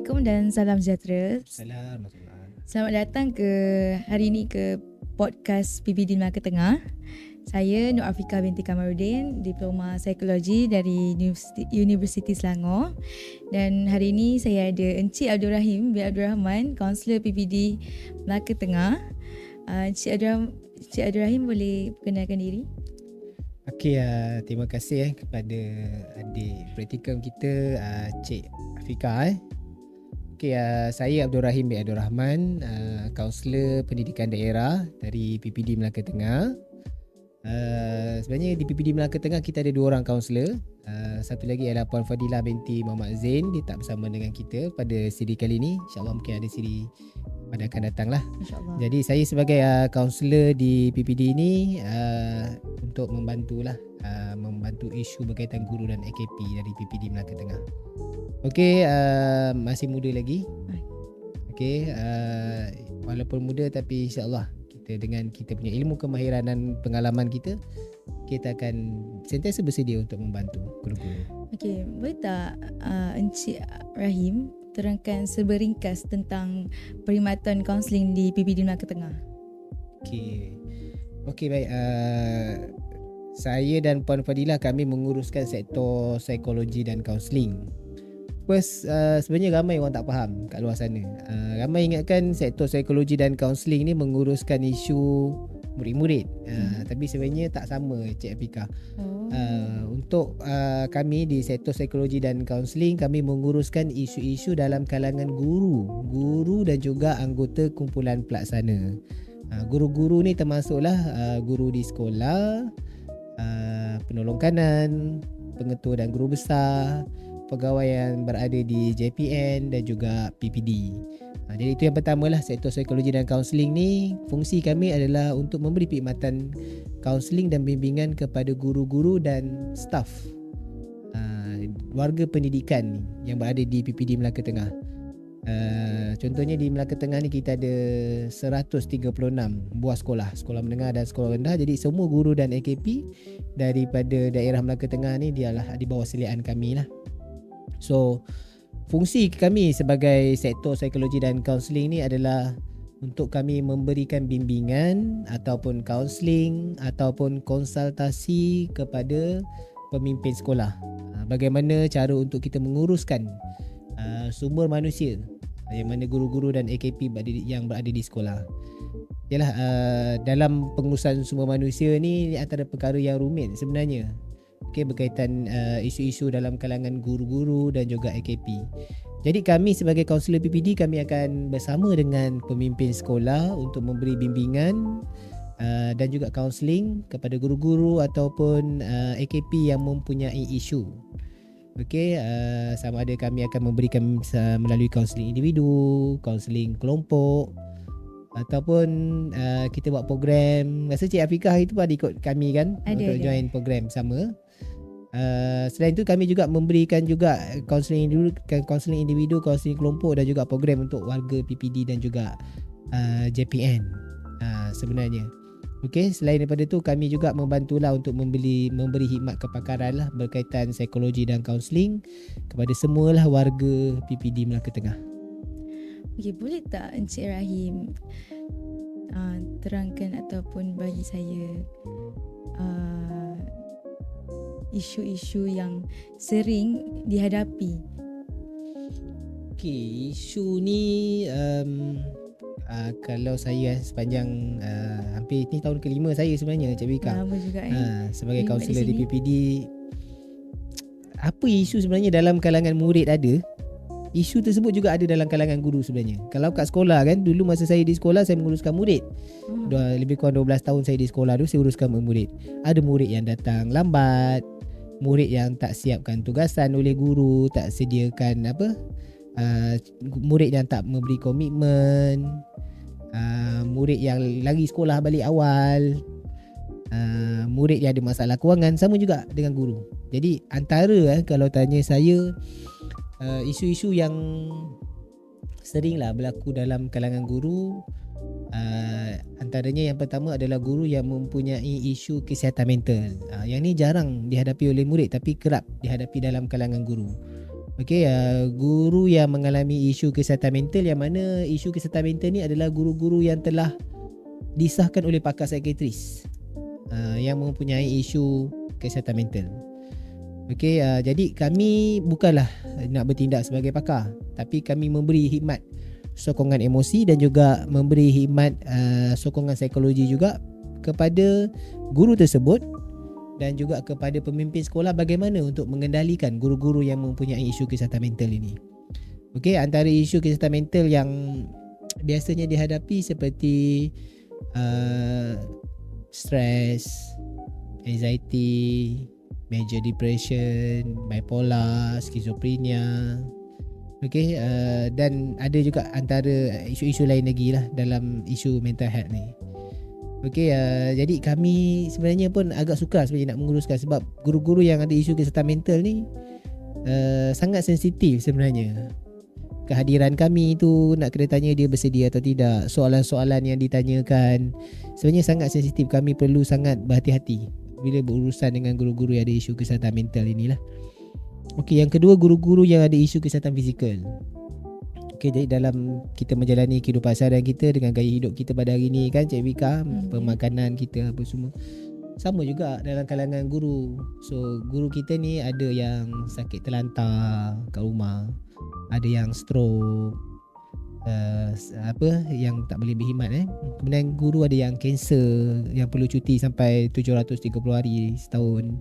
Assalamualaikum dan salam sejahtera. Assalamualaikum. Selamat datang ke hari ini ke podcast PBD Melaka Tengah. Saya Nur Afika binti Kamarudin, Diploma Psikologi dari Universiti Selangor. Dan hari ini saya ada Encik Abdul Rahim bin Abdul Rahman, Kaunselor PBD Melaka Tengah. Encik Abdul Rahim boleh perkenalkan diri? Okey, terima kasih kepada adik praktikum kita, Cik Afika. Okey, saya Abdul Rahim bin Abdul Rahman, Kaunselor Pendidikan Daerah dari PPD Melaka Tengah. Sebenarnya di PPD Melaka Tengah kita ada 2 orang kaunselor. Satu lagi adalah Puan Fadilah binti Muhammad Zain. Dia tak bersama dengan kita pada siri kali ini. InsyaAllah mungkin ada siri pada akan datang lah. InsyaAllah. Jadi saya sebagai kaunselor di PPD ini untuk membantu isu berkaitan guru dan AKP dari PPD Melaka Tengah. Okey, masih muda lagi. Okey, walaupun muda tapi insyaAllah dengan kita punya ilmu, kemahiran dan pengalaman kita akan sentiasa bersedia untuk membantu guru-guru. Okey, boleh tak Encik Rahim terangkan serba ringkas tentang perkhidmatan kaunseling di PPD Melaka Tengah? Okey, baik. Saya dan Puan Fadilah kami menguruskan sektor psikologi dan kaunseling. First, sebenarnya ramai orang tak faham kat luar sana. Ramai ingatkan sektor psikologi dan kaunseling ni menguruskan isu murid-murid. Tapi sebenarnya tak sama, Cik Afika. Untuk kami di sektor psikologi dan kaunseling, kami menguruskan isu-isu dalam kalangan guru dan juga anggota kumpulan pelaksana. Guru-guru ni termasuklah guru di sekolah, penolong kanan, pengetua dan guru besar, pegawai yang berada di JPN dan juga PPD. Jadi itu yang pertama lah, sektor psikologi dan kaunseling ni fungsi kami adalah untuk memberi perkhidmatan kaunseling dan bimbingan kepada guru-guru dan staf warga pendidikan yang berada di PPD Melaka Tengah. Contohnya di Melaka Tengah ni kita ada 136 buah sekolah menengah dan sekolah rendah. Jadi semua guru dan AKP daripada daerah Melaka Tengah ni dialah di bawah seliaan kami lah. So fungsi kami sebagai sektor psikologi dan kaunseling ni adalah untuk kami memberikan bimbingan ataupun kaunseling ataupun konsultasi kepada pemimpin sekolah. Bagaimana cara untuk kita menguruskan sumber manusia yang mana guru-guru dan AKP yang berada di sekolah. Yalah, dalam pengurusan sumber manusia ni antara perkara yang rumit sebenarnya. Berkaitan isu-isu dalam kalangan guru-guru dan juga AKP. Jadi kami sebagai kaunselor PPD, kami akan bersama dengan pemimpin sekolah untuk memberi bimbingan dan juga kaunseling kepada guru-guru ataupun AKP yang mempunyai isu. Okey, sama ada kami akan memberikan melalui kaunseling individu, kaunseling kelompok, ataupun kita buat program. Rasa Cik Afika itu pun ada ikut kami kan, untuk join program sama. Selain itu kami juga memberikan juga kaunseling individu, kaunseling kelompok dan juga program untuk warga PPD dan juga JPN sebenarnya. Okey, selain daripada tu kami juga membantulah untuk memberi khidmat kepakaran lah berkaitan psikologi dan kaunseling kepada semualah warga PPD Melaka Tengah. Okey, boleh tak Encik Rahim terangkan ataupun bagi saya isu-isu yang sering dihadapi? Okey, isu ni kalau saya sepanjang hampir ni tahun ke-5 saya sebenarnya, Cik Vika. Lama juga sebagai kaunselor di PPD, apa isu sebenarnya dalam kalangan murid ada, isu tersebut juga ada dalam kalangan guru sebenarnya. Kalau kat sekolah kan, dulu masa saya di sekolah saya menguruskan murid. Lebih kurang 12 tahun saya di sekolah tu, saya uruskan murid. Ada murid yang datang lambat, murid yang tak siapkan tugasan oleh guru, tak sediakan murid yang tak memberi komitmen, murid yang lagi sekolah balik awal, murid yang ada masalah kewangan, sama juga dengan guru. Jadi antara kalau tanya saya, isu-isu yang seringlah berlaku dalam kalangan guru, antaranya yang pertama adalah guru yang mempunyai isu kesihatan mental. Yang ni jarang dihadapi oleh murid tapi kerap dihadapi dalam kalangan guru. Okey, guru yang mengalami isu kesihatan mental, yang mana isu kesihatan mental ni adalah guru-guru yang telah disahkan oleh pakar psikiatris yang mempunyai isu kesihatan mental. Okey, jadi kami bukanlah nak bertindak sebagai pakar, tapi kami memberi khidmat sokongan emosi dan juga memberi khidmat sokongan psikologi juga kepada guru tersebut dan juga kepada pemimpin sekolah bagaimana untuk mengendalikan guru-guru yang mempunyai isu kesihatan mental ini. Okey, antara isu kesihatan mental yang biasanya dihadapi seperti stres, anxiety, major depression, bipolar, skizofrenia. Okey, dan ada juga antara isu-isu lain lagi lah dalam isu mental health ni. Okey, jadi kami sebenarnya pun agak sukar sebenarnya nak menguruskan, sebab guru-guru yang ada isu kesihatan mental ni sangat sensitif sebenarnya. Kehadiran kami tu nak kena tanya dia bersedia atau tidak. Soalan-soalan yang ditanyakan sebenarnya sangat sensitif. Kami perlu sangat berhati-hati bila berurusan dengan guru-guru yang ada isu kesihatan mental inilah. Okey, yang kedua, guru-guru yang ada isu kesihatan fizikal. Okey, jadi dalam kita menjalani kehidupan seharian kita dengan gaya hidup kita pada hari ni kan Cik Vika, pemakanan kita apa semua sama juga dalam kalangan guru. So guru kita ni ada yang sakit terlantar kat rumah, ada yang stroke, yang tak boleh berkhidmat. Kemudian guru ada yang kanser yang perlu cuti sampai 730 hari setahun.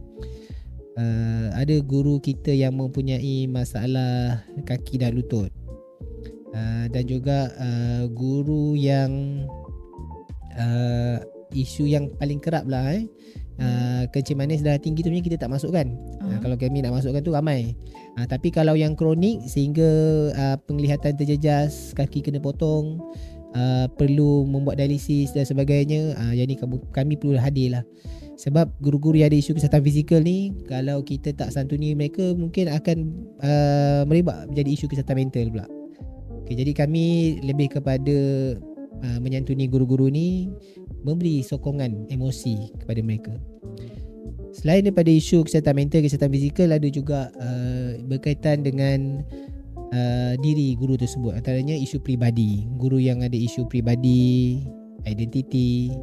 Ada guru kita yang mempunyai masalah kaki dan lutut. Dan juga guru yang isu yang paling kerap lah kencing manis darah tinggi tu kita tak masukkan. Kalau kami nak masukkan tu ramai. Tapi kalau yang kronik sehingga penglihatan terjejas, kaki kena potong, perlu membuat dialisis dan sebagainya, yang ni kami perlu hadir lah. Sebab guru-guru yang ada isu kesihatan fizikal ni, kalau kita tak santuni mereka, mungkin akan merebak menjadi isu kesihatan mental pula. Okay, jadi kami lebih kepada menyantuni guru-guru ni, memberi sokongan emosi kepada mereka. Selain daripada isu kesihatan mental, kesihatan fizikal, ada juga berkaitan dengan diri guru tersebut. Antaranya isu peribadi. Guru yang ada isu peribadi, identiti.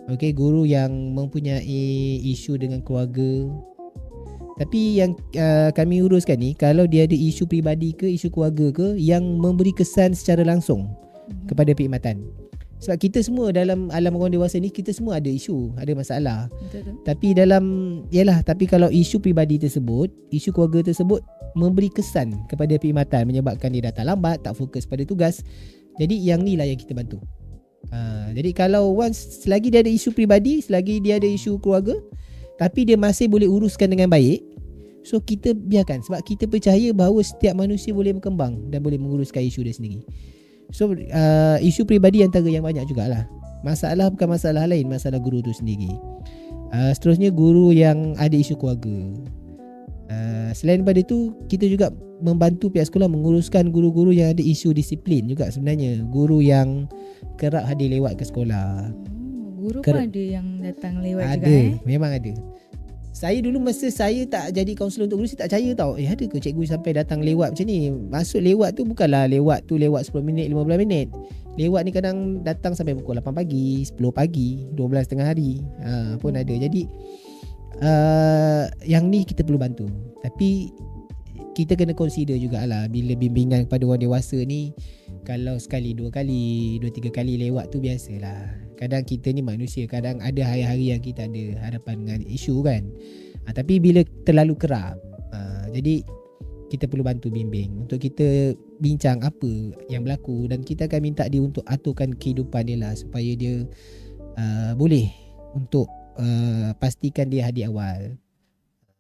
Okey, guru yang mempunyai isu dengan keluarga. Tapi yang kami uruskan ni, kalau dia ada isu peribadi ke, isu keluarga ke, yang memberi kesan secara langsung kepada perkhidmatan. Sebab kita semua dalam alam orang dewasa ni, kita semua ada isu, ada masalah. Betul. Tapi kalau isu peribadi tersebut, isu keluarga tersebut memberi kesan kepada perkhidmatan, menyebabkan dia datang lambat, tak fokus pada tugas. Jadi yang ni lah yang kita bantu. Jadi kalau selagi dia ada isu peribadi, selagi dia ada isu keluarga, tapi dia masih boleh uruskan dengan baik, so kita biarkan. Sebab kita percaya bahawa setiap manusia boleh berkembang dan boleh menguruskan isu dia sendiri. So isu peribadi antara yang banyak jugalah. Masalah bukan masalah lain, masalah guru tu sendiri. Seterusnya guru yang ada isu keluarga. Selain daripada itu, kita juga membantu pihak sekolah menguruskan guru-guru yang ada isu disiplin juga sebenarnya. Guru yang kerap hadir lewat ke sekolah. Guru pun ada yang datang lewat juga. Ada, memang ada. Saya dulu masa saya tak jadi kaunselor untuk guru, saya tak percaya tau. Ada ke cikgu sampai datang lewat macam ni? Maksud lewat tu bukanlah lewat 10 minit, 15 minit. Lewat ni kadang datang sampai pukul 8 pagi, 10 pagi, 12 tengah hari pun ada. Jadi yang ni kita perlu bantu. Tapi kita kena consider jugalah bila bimbingan kepada orang dewasa ni, kalau sekali, 2 kali, 2-3 kali lewat tu biasalah. Kadang kita ni manusia, kadang ada hari-hari yang kita ada hadapan dengan isu kan. Tapi bila terlalu kerap, jadi kita perlu bantu bimbing untuk kita bincang apa yang berlaku, dan kita akan minta dia untuk aturkan kehidupan dia lah, supaya dia boleh untuk pastikan dia hadir awal.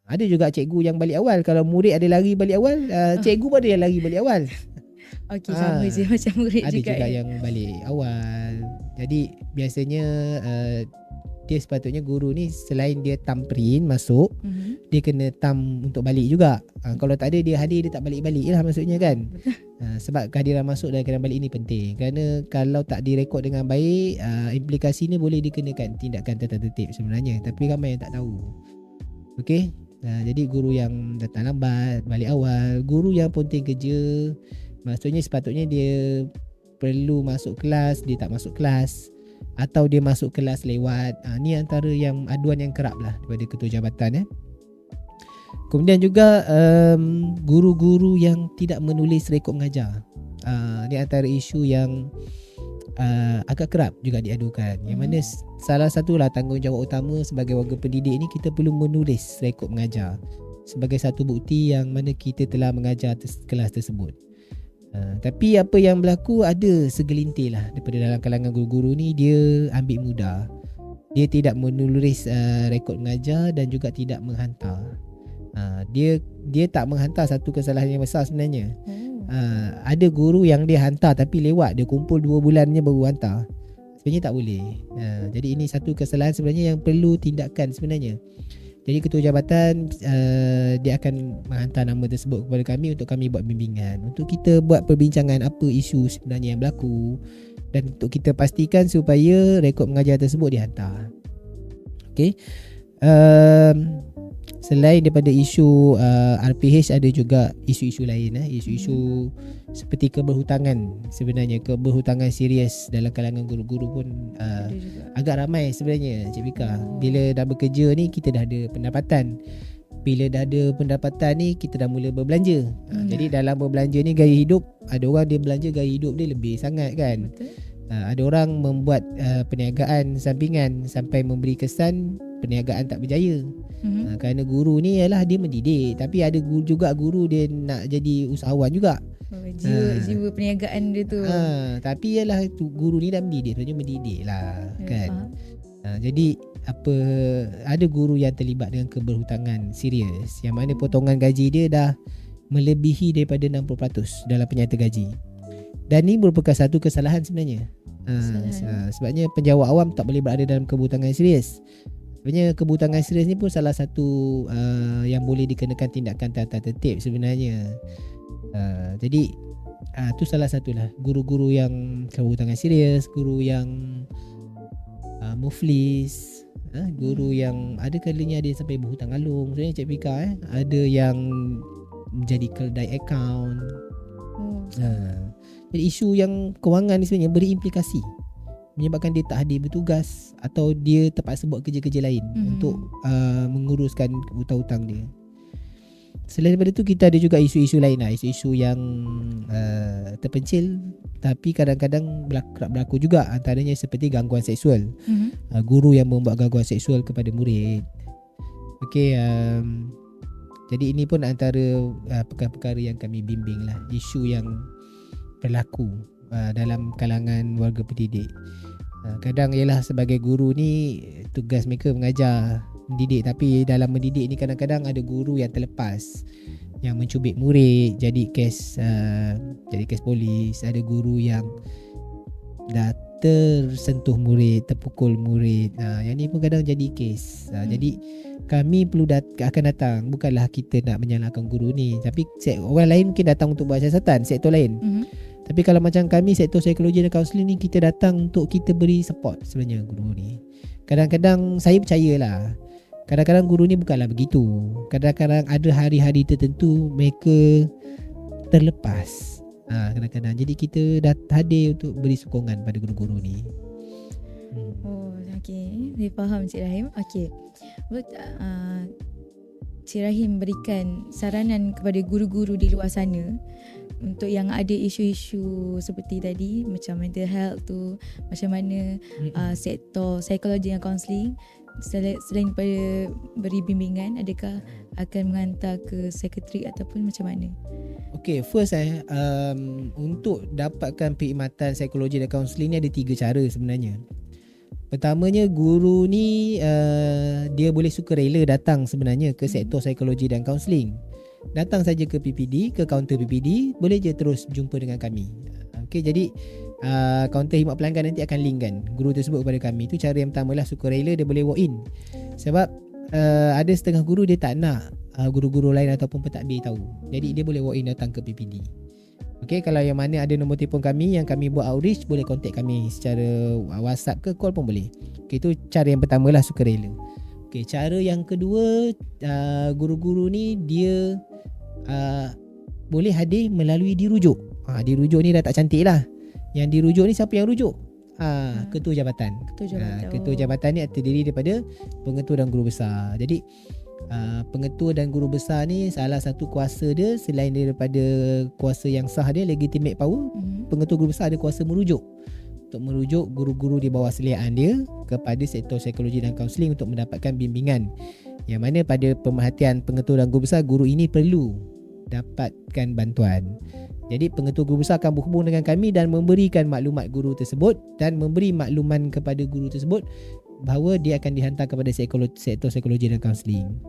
Ada juga cikgu yang balik awal. Kalau murid ada lari balik awal, cikgu pun ada yang lari balik awal. Okey, sama je macam murid ada juga. Ada juga yang balik awal. Jadi biasanya dia sepatutnya guru ni selain dia tamperin masuk, dia kena tam untuk balik juga. Kalau tak ada dia hadir, dia tak balik-balik lah maksudnya kan. Sebab kehadiran masuk dan kehadiran balik ni penting. Kerana kalau tak direkod dengan baik, implikasi ni boleh dikenakan tindakan tertatib sebenarnya. Tapi ramai yang tak tahu. Okey. Jadi guru yang datang lambat, balik awal, guru yang ponteng kerja, maksudnya sepatutnya dia perlu masuk kelas, dia tak masuk kelas, atau dia masuk kelas lewat. Ni antara yang aduan yang kerap lah daripada ketua jabatan. Kemudian juga guru-guru yang tidak menulis rekod mengajar. Ni antara isu yang agak kerap juga diadukan. Yang mana salah satulah tanggungjawab utama sebagai warga pendidik ni, kita perlu menulis rekod mengajar sebagai satu bukti yang mana kita telah mengajar kelas tersebut. Tapi apa yang berlaku, ada segelintir lah daripada dalam kalangan guru-guru ni, dia ambil mudah. Dia tidak menulis rekod mengajar dan juga tidak menghantar. Dia tak menghantar, satu kesalahan yang besar sebenarnya. Ada guru yang dia hantar tapi lewat, dia kumpul 2 bulannya baru hantar. Sebenarnya tak boleh. Jadi ini satu kesalahan sebenarnya yang perlu tindakan sebenarnya. Jadi ketua jabatan dia akan menghantar nama tersebut kepada kami untuk kami buat bimbingan, untuk kita buat perbincangan apa isu sebenarnya yang berlaku, dan untuk kita pastikan supaya rekod mengajar tersebut dihantar. Okey. Selain daripada isu RPH, ada juga isu-isu lain, isu-isu seperti keberhutangan. Sebenarnya keberhutangan serius dalam kalangan guru-guru pun agak ramai sebenarnya, Cik Vika. Bila dah bekerja ni, kita dah ada pendapatan. Bila dah ada pendapatan ni, kita dah mula berbelanja. Jadi dalam berbelanja ni, gaya hidup, ada orang dia belanja gaya hidup dia lebih sangat kan. Betul. Ada orang membuat perniagaan sampingan sampai memberi kesan perniagaan tak berjaya. Kerana guru ni ialah dia mendidik, tapi ada juga guru dia nak jadi usahawan juga. Jiwa perniagaan dia tu. Tapi ialah guru ni dah mendidik, sebenarnya mendidik lah kan. Jadi ada guru yang terlibat dengan keberhutangan serius, yang mana potongan gaji dia dah melebihi daripada 60% dalam penyata gaji. Dan ni merupakan satu kesalahan sebenarnya. Sebabnya penjawat awam tak boleh berada dalam keberhutangan serius. Sebenarnya keberhutangan serius ni pun salah satu yang boleh dikenakan tindakan tata tertib sebenarnya. Jadi tu salah satulah guru-guru yang keberhutangan serius, guru yang muflis, guru yang ada kalanya ada sampai berhutang alung. Sebenarnya Cik Vika ada yang menjadi keldai akaun. Jadi isu yang kewangan ni sebenarnya berimplikasi, menyebabkan dia tak hadir bertugas atau dia terpaksa buat kerja-kerja lain untuk menguruskan hutang-hutang dia. Selain daripada tu, kita ada juga isu-isu lain lah, isu-isu yang terpencil tapi kadang-kadang kerap berlaku juga. Antaranya seperti gangguan seksual. Guru yang membuat gangguan seksual kepada murid. Okey, jadi ini pun antara perkara-perkara yang kami bimbing lah, isu yang berlaku dalam kalangan warga pendidik. Kadang ialah sebagai guru ni tugas mereka mengajar, mendidik, tapi dalam mendidik ni kadang-kadang ada guru yang terlepas, yang mencubit murid, jadi kes polis. Ada guru yang dah tersentuh murid, terpukul murid. Yang ni pun kadang jadi kes. Jadi kami perlu akan datang, bukanlah kita nak menyalahkan guru ni, tapi orang lain mungkin datang untuk buat siasatan, sektor lain. Tapi kalau macam kami, sektor psikologi dan kaunseling ni, kita datang untuk kita beri support sebenarnya guru ni. Kadang-kadang saya percayalah, kadang-kadang guru ni bukanlah begitu. Kadang-kadang ada hari-hari tertentu mereka terlepas. Kadang-kadang jadi kita dah hadir untuk beri sokongan pada guru-guru ni. Okey, saya faham Cik Rahim. Okey, Cik Rahim berikan saranan kepada guru-guru di luar sana untuk yang ada isu-isu seperti tadi, macam mental health tu, macam mana sektor psikologi dan kaunseling, selain daripada beri bimbingan, adakah akan menghantar ke sekretari ataupun macam mana? Okay, first untuk dapatkan perkhidmatan psikologi dan kaunseling ni ada 3 cara sebenarnya. Pertamanya, guru ni dia boleh sukarela datang sebenarnya ke sektor psikologi dan kaunseling. Datang saja ke PPD, ke kaunter PPD, boleh je terus jumpa dengan kami. Okey, jadi kaunter khidmat pelanggan nanti akan link kan guru tersebut kepada kami. Itu cara yang pertama lah, sukarela, dia boleh walk in. Sebab ada setengah guru dia tak nak guru-guru lain ataupun pentadbir tahu. Jadi dia boleh walk in datang ke PPD. Okey, kalau yang mana ada nombor telefon kami yang kami buat outreach, boleh contact kami secara WhatsApp ke call pun boleh. Okey, itu cara yang pertama lah, sukarela. Okey, cara yang kedua, guru-guru ni dia boleh hadir melalui dirujuk. Dirujuk ni dah tak cantik lah. Yang dirujuk ni siapa yang rujuk? Ketua jabatan. Ketua jabatan ni terdiri daripada pengetua dan guru besar. Jadi pengetua dan guru besar ni salah satu kuasa dia selain daripada kuasa yang sah dia, legitimate power, pengetua guru besar ada kuasa merujuk. Untuk merujuk guru-guru di bawah seliaan dia kepada sektor psikologi dan kaunseling untuk mendapatkan bimbingan. Yang mana pada pemerhatian pengetua dan guru besar, guru ini perlu dapatkan bantuan. Jadi pengetua guru besar akan berhubung dengan kami dan memberikan maklumat guru tersebut dan memberi makluman kepada guru tersebut bahawa dia akan dihantar kepada sektor psikologi dan kaunseling.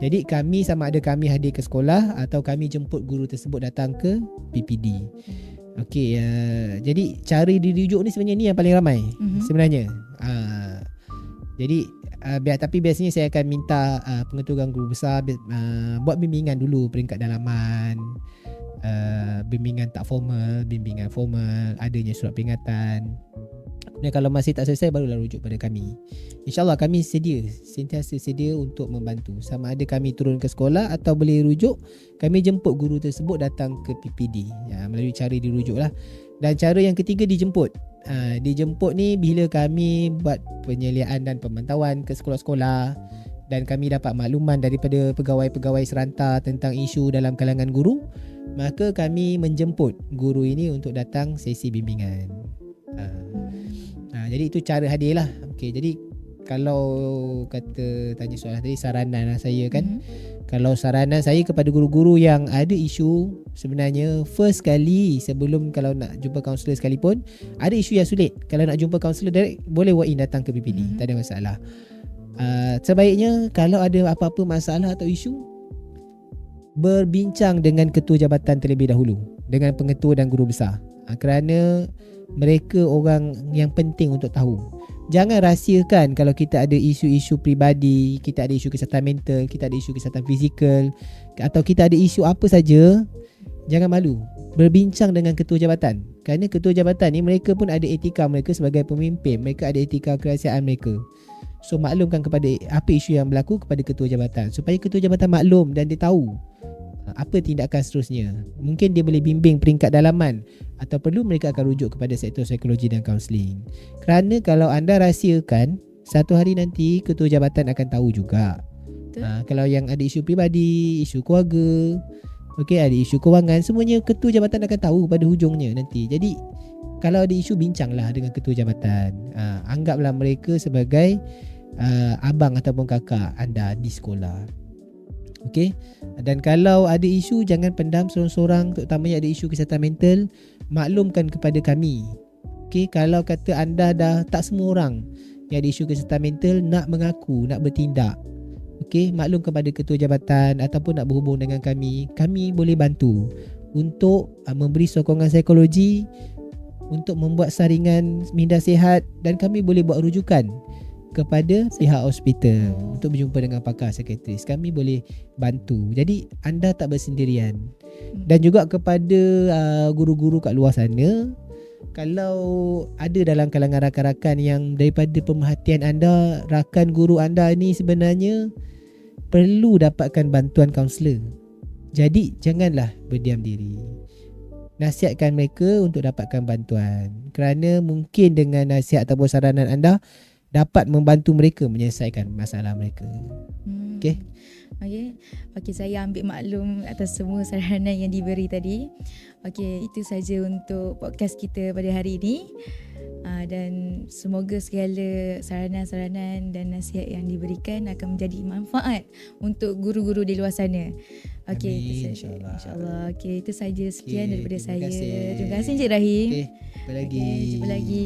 Jadi kami sama ada kami hadir ke sekolah atau kami jemput guru tersebut datang ke PPD. Okey, jadi cara dirujuk ni sebenarnya ni yang paling ramai sebenarnya. Jadi tapi biasanya saya akan minta pengetua dan guru besar buat bimbingan dulu peringkat dalaman, bimbingan tak formal, bimbingan formal, adanya surat peringatan. Kemudian kalau masih tak selesai barulah rujuk pada kami. InsyaAllah kami sentiasa sedia untuk membantu. Sama ada kami turun ke sekolah atau boleh rujuk, kami jemput guru tersebut datang ke PPD melalui cara dirujuk lah. Dan cara yang ketiga dijemput. Dijemput ni bila kami buat penyeliaan dan pemantauan ke sekolah-sekolah dan kami dapat makluman daripada pegawai-pegawai seranta tentang isu dalam kalangan guru, maka kami menjemput guru ini untuk datang sesi bimbingan. Jadi itu cara hadir lah. Okay, jadi kalau kata tanya soalan tadi, saranan lah saya kan, kalau saranan saya kepada guru-guru yang ada isu, sebenarnya first kali sebelum kalau nak jumpa kaunselor sekalipun, ada isu yang sulit, kalau nak jumpa kaunselor direct, boleh walk in datang ke PPD, tak ada masalah. Sebaiknya kalau ada apa-apa masalah atau isu, berbincang dengan ketua jabatan terlebih dahulu, dengan pengetua dan guru besar, kerana mereka orang yang penting untuk tahu. Jangan rahsiakan kalau kita ada isu-isu peribadi, kita ada isu kesihatan mental, kita ada isu kesihatan fizikal, atau kita ada isu apa saja. Jangan malu berbincang dengan ketua jabatan, kerana ketua jabatan ni mereka pun ada etika mereka sebagai pemimpin, mereka ada etika kerahsiaan mereka. So maklumkan kepada apa isu yang berlaku kepada ketua jabatan, supaya ketua jabatan maklum dan dia tahu apa tindakan seterusnya. Mungkin dia boleh bimbing peringkat dalaman, atau perlu mereka akan rujuk kepada sektor psikologi dan kaunseling. Kerana kalau anda rahsiakan, satu hari nanti ketua jabatan akan tahu juga. Kalau yang ada isu peribadi, isu keluarga, ada isu kewangan, semuanya ketua jabatan akan tahu pada hujungnya nanti. Jadi kalau ada isu, bincanglah dengan ketua jabatan. Anggaplah mereka sebagai abang ataupun kakak anda di sekolah. Okey. Dan kalau ada isu, jangan pendam seorang-seorang, terutamanya ada isu kesihatan mental, maklumkan kepada kami. Okey, kalau kata anda dah, tak semua orang yang ada isu kesihatan mental nak mengaku, nak bertindak. Okey, maklum kepada ketua jabatan ataupun nak berhubung dengan kami. Kami boleh bantu untuk memberi sokongan psikologi, untuk membuat saringan minda sihat, dan kami boleh buat rujukan kepada pihak hospital untuk berjumpa dengan pakar psikiatris. Kami boleh bantu. Jadi anda tak bersendirian. Dan juga kepada guru-guru kat luar sana, kalau ada dalam kalangan rakan-rakan yang daripada pemerhatian anda, rakan guru anda ni sebenarnya perlu dapatkan bantuan kaunselor, jadi janganlah berdiam diri. Nasihatkan mereka untuk dapatkan bantuan, kerana mungkin dengan nasihat ataupun saranan anda dapat membantu mereka menyelesaikan masalah mereka. Okey. Okey, saya ambil maklum atas semua saranan yang diberi tadi. Okey, itu saja untuk podcast kita pada hari ini. Dan semoga segala saranan-saranan dan nasihat yang diberikan akan menjadi manfaat untuk guru-guru di luar sana. Okey, insya-Allah. Okey, itu saja sekian daripada saya. Terima kasih Encik Rahim. Okey, jumpa lagi. Jumpa lagi.